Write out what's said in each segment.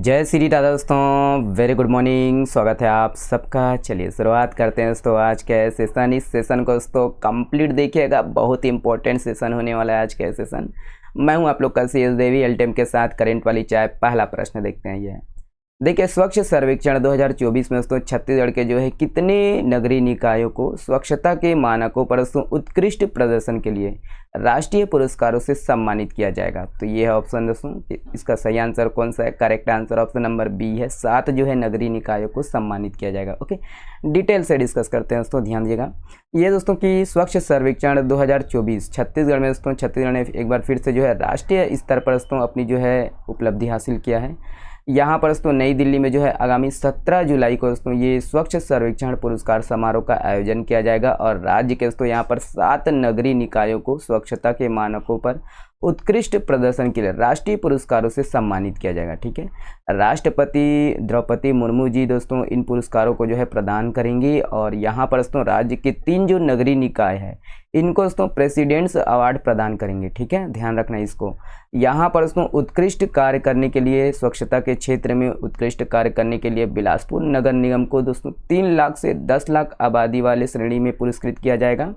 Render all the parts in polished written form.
जय श्री राधा दोस्तों, very good morning. स्वागत है आप सबका। चलिए शुरुआत करते हैं दोस्तों आज का सेशन। इस सेशन को दोस्तों कंप्लीट देखिएगा, बहुत ही इंपॉर्टेंट सेशन होने वाला है आज का सेशन। मैं हूं आप लोग का CS देवी एलटीएम के साथ करंट वाली चाय। पहला प्रश्न देखते हैं। ये देखिए, स्वच्छ सर्वेक्षण 2024 में दोस्तों छत्तीसगढ़ के जो है कितने नगरीय निकायों को स्वच्छता के मानकों पर दोस्तों उत्कृष्ट प्रदर्शन के लिए राष्ट्रीय पुरस्कारों से सम्मानित किया जाएगा। तो ये है ऑप्शन दोस्तों। इसका सही आंसर कौन सा है? Correct answer option number B है। 7 जो है नगरीय निकायों को सम्मानित किया जाएगा। ओके, डिटेल से डिस्कस करते हैं दोस्तों, ध्यान दीजिएगा। ये दोस्तों की स्वच्छ सर्वेक्षण 2024 छत्तीसगढ़ में दोस्तों छत्तीसगढ़ ने एक बार फिर से जो है राष्ट्रीय स्तर पर दोस्तों अपनी जो है उपलब्धि हासिल किया है। यहाँ पर दोस्तों नई दिल्ली में जो है आगामी 17 जुलाई को दोस्तों ये स्वच्छ सर्वेक्षण पुरस्कार समारोह का आयोजन किया जाएगा और राज्य के दोस्तों यहाँ पर 7 नगरीय निकायों को स्वच्छता के मानकों पर उत्कृष्ट प्रदर्शन के लिए राष्ट्रीय पुरस्कारों से सम्मानित किया जाएगा। ठीक है, राष्ट्रपति द्रौपदी मुर्मू जी दोस्तों इन पुरस्कारों को जो है प्रदान करेंगी और यहाँ पर दोस्तों राज्य के 3 जो नगरीय निकाय है इनको दोस्तों प्रेसिडेंट्स अवार्ड प्रदान करेंगे। ठीक है, ध्यान रखना इसको। यहाँ पर दोस्तों उत्कृष्ट कार्य करने के लिए, स्वच्छता के क्षेत्र में उत्कृष्ट कार्य करने के लिए बिलासपुर नगर निगम को दोस्तों 3 लाख से 10 लाख आबादी वाले श्रेणी में पुरस्कृत किया जाएगा।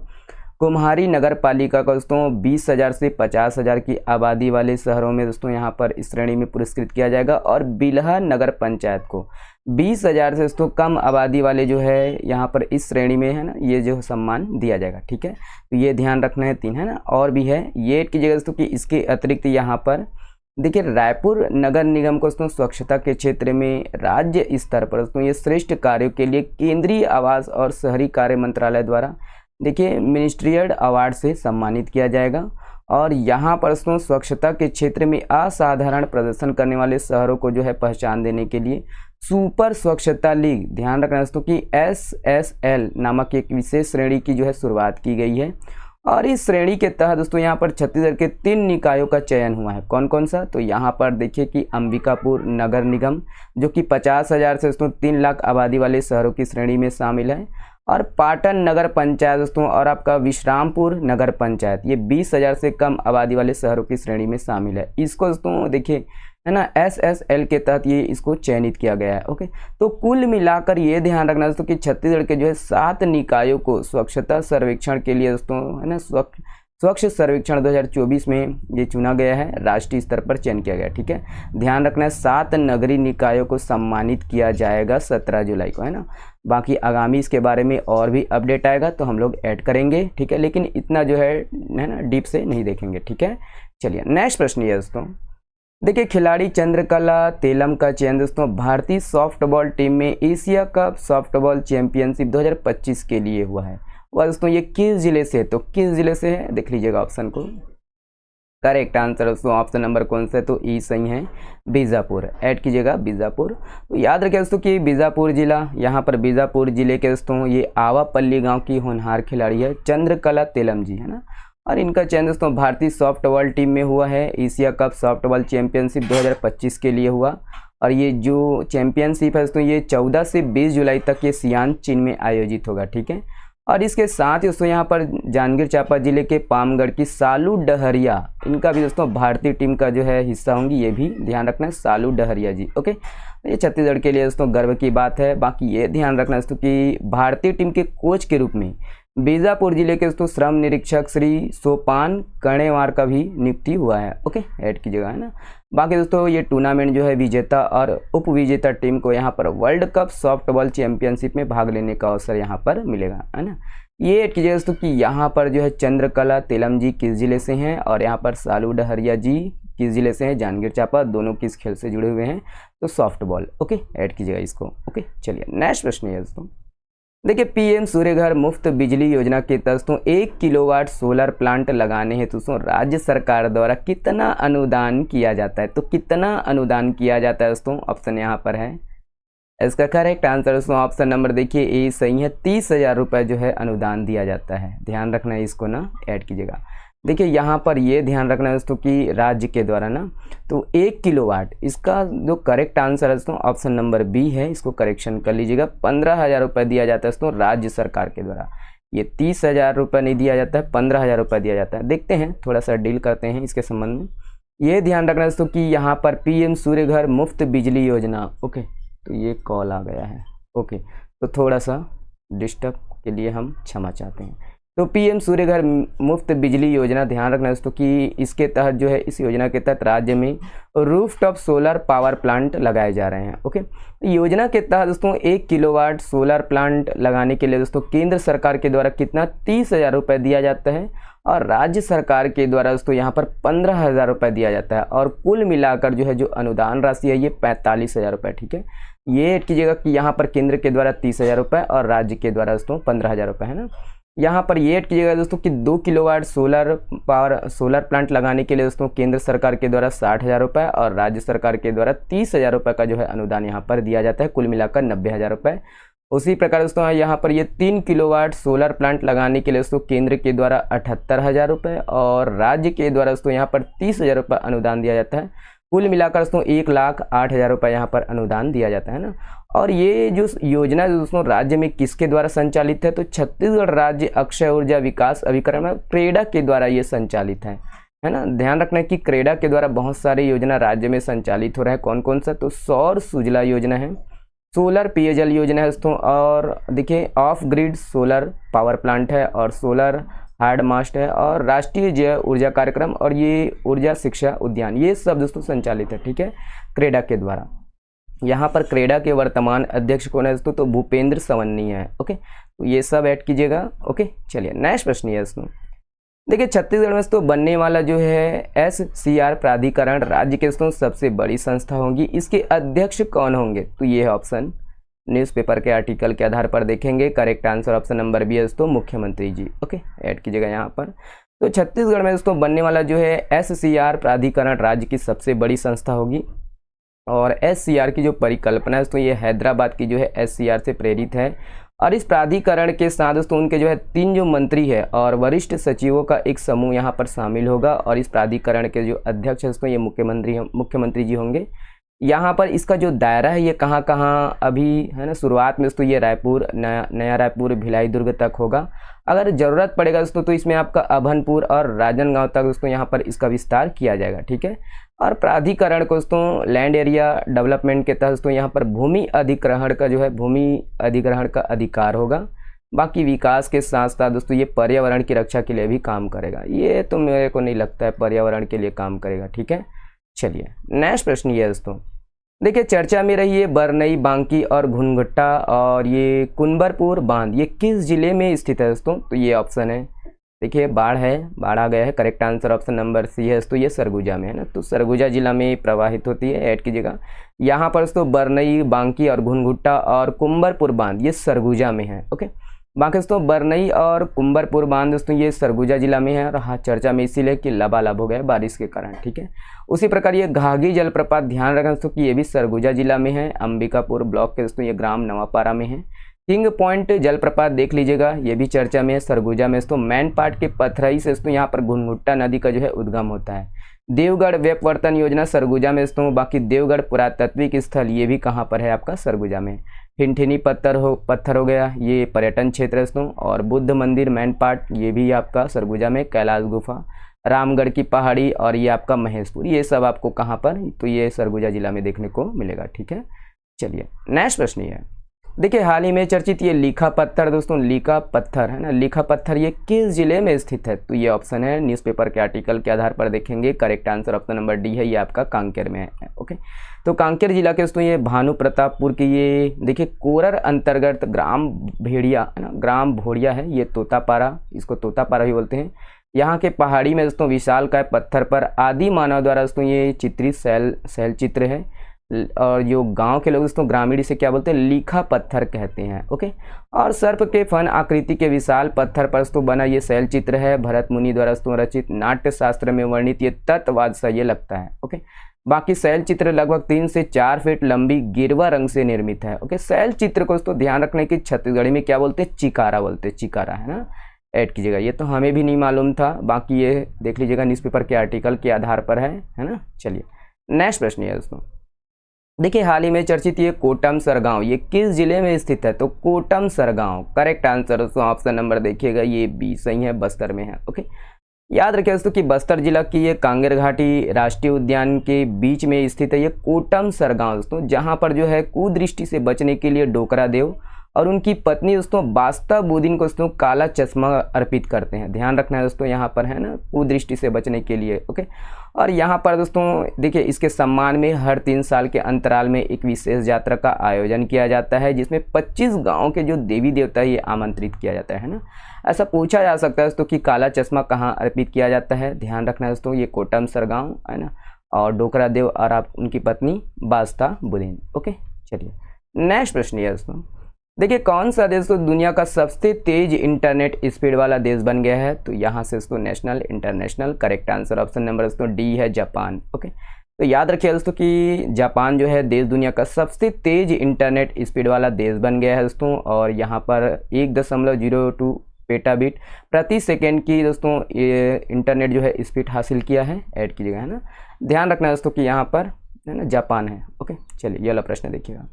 कुम्हारी नगर पालिका को दोस्तों 20,000 से 50,000 की आबादी वाले शहरों में दोस्तों यहाँ पर इस श्रेणी में पुरस्कृत किया जाएगा और बिल्हा नगर पंचायत को 20,000 से दोस्तों कम आबादी वाले जो है यहाँ पर इस श्रेणी में है ना, ये जो सम्मान दिया जाएगा। ठीक है, तो ये ध्यान रखना है। 3 है ना, और भी है ये की जगह दोस्तों कि इसके अतिरिक्त यहाँ पर देखिए रायपुर नगर निगम को दोस्तों स्वच्छता के क्षेत्र में राज्य स्तर पर दोस्तों ये श्रेष्ठ कार्यों के लिए केंद्रीय आवास और शहरी कार्य मंत्रालय द्वारा देखिए मिनिस्ट्रियल अवार्ड से सम्मानित किया जाएगा। और यहाँ पर दोस्तों स्वच्छता के क्षेत्र में असाधारण प्रदर्शन करने वाले शहरों को जो है पहचान देने के लिए सुपर स्वच्छता लीग, ध्यान रखना दोस्तों कि SSL नामक एक विशेष श्रेणी की जो है शुरुआत की गई है। और इस श्रेणी के तहत दोस्तों यहाँ पर छत्तीसगढ़ के 3 निकायों का चयन हुआ है। कौन कौन सा? तो यहाँ पर देखिए कि अंबिकापुर नगर निगम जो कि 50,000 से दोस्तों 3 लाख आबादी वाले शहरों की श्रेणी में शामिल है, और पाटन नगर पंचायत दोस्तों और आपका विश्रामपुर नगर पंचायत ये 20,000 से कम आबादी वाले शहरों की श्रेणी में शामिल है। इसको दोस्तों देखिए है ना SSL के तहत ये इसको चयनित किया गया है। ओके, तो कुल मिलाकर ये ध्यान रखना दोस्तों कि छत्तीसगढ़ के जो है 7 निकायों को स्वच्छता सर्वेक्षण के लिए दोस्तों है ना स्वच्छ सर्वेक्षण 2024 में ये चुना गया है, राष्ट्रीय स्तर पर चयन किया गया। ठीक है, ध्यान रखना है 7 नगरीय निकायों को सम्मानित किया जाएगा 17 जुलाई को, है ना। बाकी आगामी इसके बारे में और भी अपडेट आएगा तो हम लोग ऐड करेंगे। ठीक है, लेकिन इतना जो है ना डीप से नहीं देखेंगे। ठीक है, चलिए नेक्स्ट प्रश्न ये दोस्तों देखिए, खिलाड़ी चंद्रकला तेलम का चयन दोस्तों भारतीय सॉफ्टबॉल टीम में एशिया कप सॉफ्टबॉल चैंपियनशिप 2025 के लिए हुआ है। वह दोस्तों ये किस जिले से है? तो किस जिले से है देख लीजिएगा ऑप्शन को। करेक्ट आंसर दोस्तों ऑप्शन नंबर कौन सा है? तो ई सही है, बीजापुर। ऐड कीजिएगा बीजापुर। तो याद रखिए दोस्तों कि बीजापुर जिला, यहाँ पर बीजापुर जिले के दोस्तों ये आवापल्ली गांव की होनहार खिलाड़ी है चंद्रकला तेलम जी, है ना। और इनका चयन दोस्तों भारतीय सॉफ्टबॉल टीम में हुआ है। एशिया कप सॉफ्टबॉल चैंपियनशिप 2025 के लिए हुआ और ये जो चैंपियनशिप है दोस्तों ये 14 से 20 जुलाई तक ये सियान चीन में आयोजित होगा। ठीक है, और इसके साथ ही दोस्तों यहाँ पर जांजगीर चांपा जिले के पामगढ़ की सालू डहरिया, इनका भी दोस्तों भारतीय टीम का जो है हिस्सा होंगी, ये भी ध्यान रखना है, सालू डहरिया जी। ओके, ये छत्तीसगढ़ के लिए दोस्तों गर्व की बात है। बाकी ये ध्यान रखना दोस्तों कि भारतीय टीम के कोच के रूप में बीजापुर जिले के दोस्तों श्रम निरीक्षक श्री सोपान कणेवार का भी नियुक्ति हुआ है। ओके, ऐड कीजिएगा, है ना। बाकी दोस्तों ये टूर्नामेंट जो है विजेता और उप विजेता टीम को यहाँ पर वर्ल्ड कप सॉफ्टबॉल चैंपियनशिप में भाग लेने का अवसर यहाँ पर मिलेगा, है ना। ये ऐड कीजिएगा दोस्तों कि यहाँ पर जो है चंद्रकला तेलम जी किस जिले से हैं और यहाँ पर सालू डहरिया जी किस जिले से हैं, जांजगीर चांपा, दोनों किस खेल से जुड़े हुए हैं? तो सॉफ्टबॉल। ओके, ऐड कीजिएगा इसको। ओके, चलिए नेक्स्ट प्रश्न है दोस्तों देखिए, PM सूर्य घर मुफ्त बिजली योजना के तहत दोस्तों 1 किलोवाट सोलर प्लांट लगाने हेतु दोस्तों राज्य सरकार द्वारा कितना अनुदान किया जाता है? तो कितना अनुदान किया जाता है दोस्तों? ऑप्शन यहाँ पर है। इसका करेक्ट आंसर दोस्तों ऑप्शन नंबर देखिए ए सही है, 30,000 रुपये जो है अनुदान दिया जाता है। ध्यान रखना है इसको ना, ऐड कीजिएगा। देखिए यहाँ पर ये ध्यान रखना है दोस्तों कि राज्य के द्वारा ना तो 1 किलोवाट, इसका जो करेक्ट आंसर है दोस्तों ऑप्शन नंबर बी है, इसको करेक्शन कर लीजिएगा। 15,000 रुपये दिया जाता है दोस्तों राज्य सरकार के द्वारा। ये 30,000 रुपये नहीं दिया जाता है, 15,000 रुपये दिया जाता है। देखते हैं, थोड़ा सा डील करते हैं इसके संबंध में। ये ध्यान रखना दोस्तों कि यहाँ पर पीएम सूर्य घर मुफ्त बिजली योजना। ओके, तो ये कॉल आ गया है। ओके, तो थोड़ा सा डिस्टर्ब के लिए हम क्षमा चाहते हैं। तो पीएम सूर्य घर मुफ्त बिजली योजना, ध्यान रखना दोस्तों कि इसके तहत जो है, इस योजना के तहत राज्य में रूफटॉप सोलर पावर प्लांट लगाए जा रहे हैं। ओके, योजना के तहत दोस्तों 1 किलोवाट सोलर प्लांट लगाने के लिए दोस्तों केंद्र सरकार के द्वारा कितना 30,000 रुपये दिया जाता है और राज्य सरकार के द्वारा दोस्तों यहाँ पर 15,000 रुपये दिया जाता है और कुल मिलाकर जो है जो अनुदान राशि है ये 45,000 रुपये। ठीक है, ये ऐड कीजिएगा कि यहाँ पर केंद्र के द्वारा 30,000 रुपये और राज्य के द्वारा दोस्तों 15,000 रुपये है ना। यहाँ पर ये ऐड कीजिएगा दोस्तों कि 2 किलोवाट सोलर प्लांट लगाने के लिए दोस्तों केंद्र सरकार के द्वारा 60,000 रुपये और राज्य सरकार के द्वारा 30,000 रुपये का जो है अनुदान यहाँ पर दिया जाता है, कुल मिलाकर 90,000 रुपये। उसी प्रकार दोस्तों यहाँ पर ये 3 किलोवाट सोलर प्लांट लगाने के लिए दोस्तों केंद्र के द्वारा 78,000 रुपये और राज्य के द्वारा दोस्तों यहाँ पर 30,000 रुपये अनुदान दिया जाता है, कुल मिलाकर दोस्तों 1,08,000 रुपये यहाँ पर अनुदान दिया जाता है ना। और ये जो योजना दोस्तों राज्य में किसके द्वारा संचालित है, तो छत्तीसगढ़ राज्य अक्षय ऊर्जा विकास अभिकरण क्रेडा के द्वारा ये संचालित है ना। ध्यान रखना कि क्रेडा के द्वारा बहुत सारे योजना राज्य में संचालित हो रहा है। कौन कौन सा, तो सौर सुजला योजना है, सोलर पेयजल योजना है दोस्तों, और देखिए of grid solar power plant है और सोलर हार्ड मास्ट है और राष्ट्रीय जैव ऊर्जा कार्यक्रम और ये ऊर्जा शिक्षा उद्यान, ये सब दोस्तों संचालित है। ठीक है, क्रेडा के द्वारा। यहाँ पर क्रेडा के वर्तमान अध्यक्ष कौन है दोस्तों, तो भूपेंद्र सवन्नी है। ओके, तो ये सब ऐड कीजिएगा। ओके, चलिए नेक्स्ट प्रश्न है दोस्तों। देखिए छत्तीसगढ़ में दोस्तों बनने वाला जो है SCR प्राधिकरण राज्य के दोस्तों सबसे बड़ी संस्था होगी, इसके अध्यक्ष कौन होंगे, तो ये है ऑप्शन, न्यूज़पेपर के आर्टिकल के आधार पर देखेंगे। Correct answer option number B है दोस्तों, मुख्यमंत्री जी। ओके, ऐड कीजिएगा यहाँ पर। तो छत्तीसगढ़ में दोस्तों बनने वाला जो है SCR प्राधिकरण राज्य की सबसे बड़ी संस्था होगी और SCR की जो परिकल्पना है दोस्तों ये हैदराबाद की जो है SCR से प्रेरित है और इस प्राधिकरण के साथ दोस्तों उनके जो है 3 जो मंत्री है और वरिष्ठ सचिवों का एक समूह यहाँ पर शामिल होगा और इस प्राधिकरण के जो अध्यक्ष है दोस्तों ये मुख्यमंत्री जी होंगे। यहाँ पर इसका जो दायरा है ये कहाँ कहाँ अभी है ना, शुरुआत में दोस्तों ये रायपुर, नया रायपुर, भिलाई दुर्ग तक होगा। अगर ज़रूरत पड़ेगा दोस्तों तो इसमें आपका अभनपुर और राजनांदगांव तक दोस्तों यहाँ पर इसका विस्तार किया जाएगा। ठीक है, और प्राधिकरण को दोस्तों लैंड एरिया डेवलपमेंट के तहत दोस्तों यहाँ पर भूमि अधिग्रहण का अधिकार होगा। बाकी विकास के साथ साथ दोस्तों ये पर्यावरण की रक्षा के लिए भी काम करेगा। ये तो मेरे को नहीं लगता है पर्यावरण के लिए काम करेगा। ठीक है, चलिए नेक्स्ट प्रश्न ये है दोस्तों। देखिए चर्चा में रही है बरनई, बांकी और घुनघट्टा और ये कुंबरपुर बांध, ये किस जिले में स्थित है दोस्तों, तो ये ऑप्शन है, देखिए बाढ़ आ गया है। Correct answer option number C है दोस्तों, ये सरगुजा में है ना, तो सरगुजा जिला में प्रवाहित होती है, ऐड कीजिएगा। यहाँ पर दोस्तों बरनई, बांकी और घुनघट्टा और कुंबरपुर बांध ये सरगुजा में है। ओके, बाकी दोस्तों बरनई और कुंबरपुर बांध दोस्तों ये सरगुजा जिला में है और हाँ चर्चा में इसीलिए कि लबालब हो गया है बारिश के कारण। ठीक है, उसी प्रकार ये घाघी जलप्रपात ध्यान रखना दोस्तों कि ये भी सरगुजा जिला में है, अंबिकापुर ब्लॉक के दोस्तों ये ग्राम नवापारा में है। किंग पॉइंट जलप्रपात देख लीजिएगा, ये भी चर्चा में है, सरगुजा में दोस्तों। मैनपाट के पथरई से दोस्तों यहाँ पर घुनघट्टा नदी का जो है उद्गम होता है। देवगढ़ वेपवर्तन योजना सरगुजा में दोस्तों। बाकी देवगढ़ पुरातात्विक स्थल ये भी कहाँ पर है आपका, सरगुजा में। हिनठिनी पत्थर हो गया, ये पर्यटन क्षेत्र है दोस्तों। और बुद्ध मंदिर मैनपाट ये भी आपका सरगुजा में। कैलाश गुफा, रामगढ़ की पहाड़ी और ये आपका महेशपुर, ये सब आपको कहाँ पर, तो ये सरगुजा जिला में देखने को मिलेगा। ठीक है, चलिए नेक्स्ट प्रश्न ये है। देखिए हाल ही में चर्चित ये लीखा पत्थर दोस्तों, लीखा पत्थर है ना, लीखा पत्थर ये किस जिले में स्थित है, तो ये ऑप्शन है, न्यूज़पेपर के आर्टिकल के आधार पर देखेंगे। Correct answer option number D है, ये आपका कांकेर में है। ओके, तो कांकेर जिला के दोस्तों ये भानु प्रतापपुर की ये देखिए कोरर अंतर्गत ग्राम भेड़िया है ना, ग्राम भोड़िया है, ये तोतापारा, इसको तोतापारा भी बोलते हैं। यहाँ के पहाड़ी में दोस्तों विशालकाय पत्थर पर आदि मानव द्वारा दोस्तों ये चित्रित शैल चित्र है और जो गांव के लोग दोस्तों ग्रामीण इसे क्या बोलते हैं, लीखा पत्थर कहते हैं। ओके, और सर्प के फन आकृति के विशाल पत्थर पर दोस्तों बना ये शैल चित्र है, भरत मुनि द्वारा दोस्तों रचित नाट्य शास्त्र में वर्णित ये तत्ववाद सा ये लगता है। ओके, बाकी शैल चित्र लगभग 3 से 4 फीट लंबी गिरवा रंग से निर्मित है। ओके, शैल चित्र को दोस्तों ध्यान रखने की छत्तीसगढ़ी में क्या बोलते हैं, चिकारा बोलते हैं, चिकारा है ना, ऐड कीजिएगा। ये तो हमें भी नहीं मालूम था, बाकी ये देख लीजिएगा न्यूज़पेपर के आर्टिकल के आधार पर है ना। चलिए नेक्स्ट प्रश्न है दोस्तों। देखिए हाल ही में चर्चित ये कोटम सरगांव ये किस जिले में स्थित है, तो कोटम सरगांव करेक्ट आंसर दोस्तों ऑप्शन नंबर देखिएगा ये बी सही है, बस्तर में है। ओके, याद रखें दोस्तों कि बस्तर जिला की ये कांगेर घाटी राष्ट्रीय उद्यान के बीच में स्थित है ये कोटम सरगांव दोस्तों, जहां पर जो है कुदृष्टि से बचने के लिए डोकरा देव और उनकी पत्नी दोस्तों बास्ता बुदीन को दोस्तों काला चश्मा अर्पित करते हैं। ध्यान रखना है दोस्तों यहाँ पर, है ना, कुदृष्टि से बचने के लिए। ओके, और यहाँ पर दोस्तों देखिए इसके सम्मान में हर 3 साल के अंतराल में एक विशेष यात्रा का आयोजन किया जाता है, जिसमें 25 गाँव के जो देवी देवता ये आमंत्रित किया जाता है ना। ऐसा पूछा जा सकता है दोस्तों कि काला चश्मा कहाँ अर्पित किया जाता है। ध्यान रखना है दोस्तों ये कोटम सरगांव है ना, और डोकरा देव और आप उनकी पत्नी बास्ता बुदीन। ओके, चलिए नेक्स्ट प्रश्न ये दोस्तों, देखिए कौन सा देश तो दुनिया का सबसे तेज इंटरनेट स्पीड वाला देश बन गया है। तो यहाँ से दोस्तों national international, correct answer option number दोस्तों डी है, जापान। ओके, तो याद रखिए दोस्तों कि जापान जो है देश दुनिया का सबसे तेज इंटरनेट स्पीड वाला देश बन गया है दोस्तों, और यहाँ पर 1.02 पेटाबिट प्रति सेकेंड की दोस्तों ये इंटरनेट जो है स्पीड हासिल किया है। ऐड कीजिएगा, है ना। ध्यान रखना है दोस्तों कि यहाँ पर है ना जापान है। ओके, चलिए ये वाला प्रश्न देखिएगा।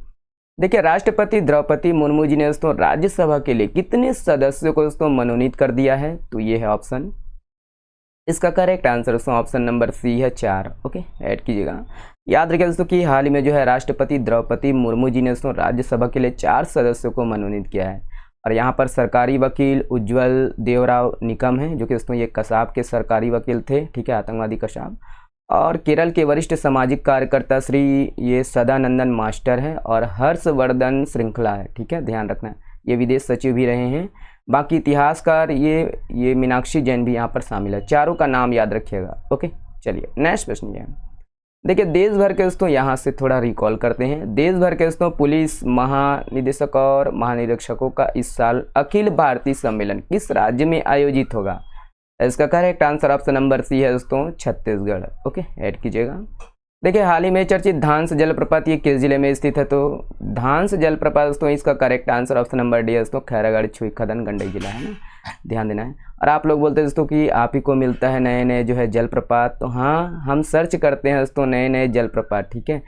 देखिए राष्ट्रपति द्रौपदी मुर्मू जी ने दोस्तों राज्यसभा के लिए कितने सदस्यों को दोस्तों मनोनीत कर दिया है। तो ये है ऑप्शन, इसका करेक्ट आंसर दोस्तों ऑप्शन नंबर सी है, 4। ओके, ऐड कीजिएगा। याद रखिए दोस्तों कि हाल ही में जो है राष्ट्रपति द्रौपदी मुर्मू जी ने दोस्तों राज्यसभा के लिए 4 सदस्यों को मनोनीत किया है। और यहाँ पर सरकारी वकील उज्ज्वल देवराव निकम हैं, जो कि दोस्तों ये कसाब के सरकारी वकील थे, ठीक है, आतंकवादी कसाब। और केरल के वरिष्ठ सामाजिक कार्यकर्ता श्री ये सदानंदन मास्टर है, और हर्षवर्धन श्रृंखला है, ठीक है, ध्यान रखना है, ये विदेश सचिव भी रहे हैं। बाकी इतिहासकार ये मीनाक्षी जैन भी यहाँ पर शामिल है। चारों का नाम याद रखिएगा। ओके, चलिए नेक्स्ट प्रश्न ये देखिए, देश भर के दोस्तों यहाँ से थोड़ा रिकॉल करते हैं। देश भर के दोस्तों पुलिस महानिदेशक और महानिरीक्षकों का इस साल अखिल भारतीय सम्मेलन किस राज्य में आयोजित होगा। इसका correct answer option number C है दोस्तों, छत्तीसगढ़। ओके, ऐड कीजिएगा। देखिए हाल ही में चर्चित धांस जलप्रपात ये किस जिले में स्थित है। तो धांस जलप्रपात दोस्तों इसका correct answer option number D है दोस्तों, खैरागढ़ छुईखदन गंडई जिला है ना, ध्यान देना है। और आप लोग बोलते हैं दोस्तों कि आप ही को मिलता है नए नए जो है जलप्रपात। तो हाँ, हम सर्च करते हैं दोस्तों नए नए जलप्रपात, ठीक है,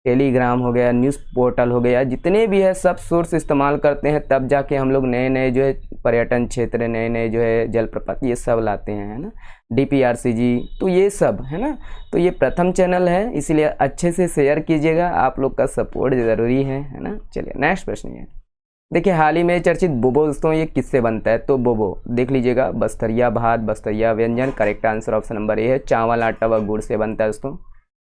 टेलीग्राम हो गया, न्यूज़ पोर्टल हो गया, जितने भी है सब सोर्स इस्तेमाल करते हैं, तब जाके हम लोग नए नए जो है पर्यटन क्षेत्र, नए नए जो है जलप्रपात ये सब लाते हैं, है ना, DPRCG, तो ये सब है ना। तो ये प्रथम चैनल है, इसीलिए अच्छे से शेयर कीजिएगा, आप लोग का सपोर्ट ज़रूरी है ना। चलिए नेक्स्ट प्रश्न ये देखिए, हाल ही में चर्चित बोबो दोस्तों ये किससे बनता है। तो बोबो देख लीजिएगा, बस्तरिया भात, बस्तरिया व्यंजन, correct answer option number A है, चावल आटा व गुड़ से बनता है दोस्तों।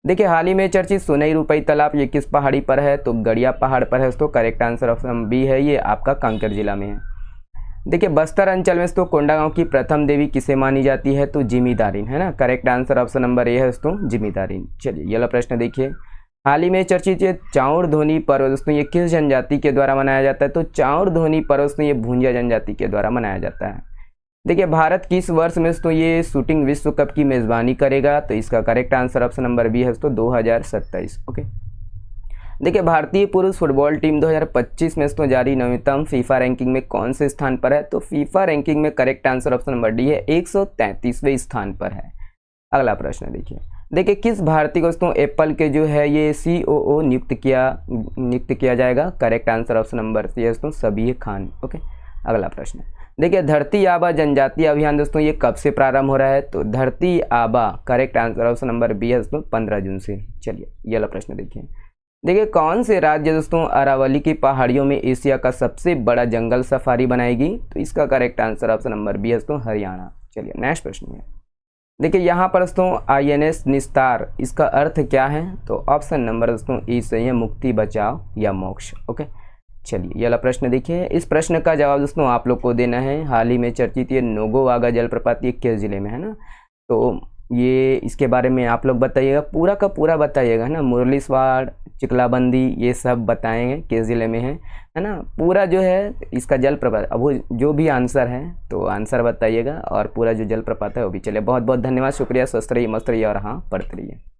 देखिए हाल ही में चर्चित सुनई रुपई तालाब ये किस पहाड़ी पर है। तो गड़िया पहाड़ पर है दोस्तों, करेक्ट आंसर ऑप्शन बी है, ये आपका कांकेर जिला में है। देखिए बस्तर अंचल में दोस्तों कोंडागांव की प्रथम देवी किसे मानी जाती है। तो जिमीदारिन, है ना, correct answer option number A है दोस्तों, जिमीदारिन। चलिए ये वाला प्रश्न देखिए, हाल ही में चर्चित ये चाउर धोनी पर्व दोस्तों ये किस जनजाति के द्वारा मनाया जाता है। तो चाउर धोनी पर्व दोस्तों ये भूंजिया जनजाति के द्वारा मनाया जाता है। देखिए भारत किस वर्ष में दोस्तों ये शूटिंग विश्व कप की मेज़बानी करेगा। तो इसका correct answer option number B है दोस्तों, 2027। ओके, देखिए भारतीय पुरुष फुटबॉल टीम 2025 में दोस्तों जारी नवीनतम फीफा रैंकिंग में कौन से स्थान पर है। तो फीफा रैंकिंग में correct answer option number D है, 133वें स्थान पर है। अगला प्रश्न देखिए किस भारतीय को दोस्तों एप्पल के जो है ये COO नियुक्त किया जाएगा। Correct answer option number C है दोस्तों, सबीह खान। ओके, अगला प्रश्न देखिए धरती आबा जनजातीय अभियान दोस्तों ये कब से प्रारंभ हो रहा है। तो Dharti Aaba correct answer option number B है दोस्तों, 15 जून से। चलिए ये वाला प्रश्न देखिए कौन से राज्य दोस्तों अरावली की पहाड़ियों में एशिया का सबसे बड़ा जंगल सफारी बनाएगी। तो इसका correct answer option number B है दोस्तों, हरियाणा। चलिए नेक्स्ट प्रश्न है, देखिए यहाँ पर दोस्तों INS निस्तार इसका अर्थ क्या है। तो ऑप्शन नंबर दोस्तों ई सही है, मुक्ति, बचाव या मोक्ष। ओके, चलिए ये वाला प्रश्न देखिए, इस प्रश्न का जवाब दोस्तों आप लोग को देना है। हाल ही में चर्चित ये नोगो वागा जलप्रपात ये किस जिले में है ना। तो ये इसके बारे में आप लोग बताइएगा, पूरा का पूरा बताइएगा, है ना, मुरलीसवाड़, चिकलाबंदी ये सब बताएंगे किस जिले में है ना। पूरा जो है इसका जलप्रपात, अब वो जो भी आंसर है तो आंसर बताइएगा, और पूरा जो जलप्रपात है वो भी। चलिए बहुत बहुत धन्यवाद, शुक्रिया, स्वस्थ रहिए, मस्त रहिए और हाँ पढ़ते रहिए।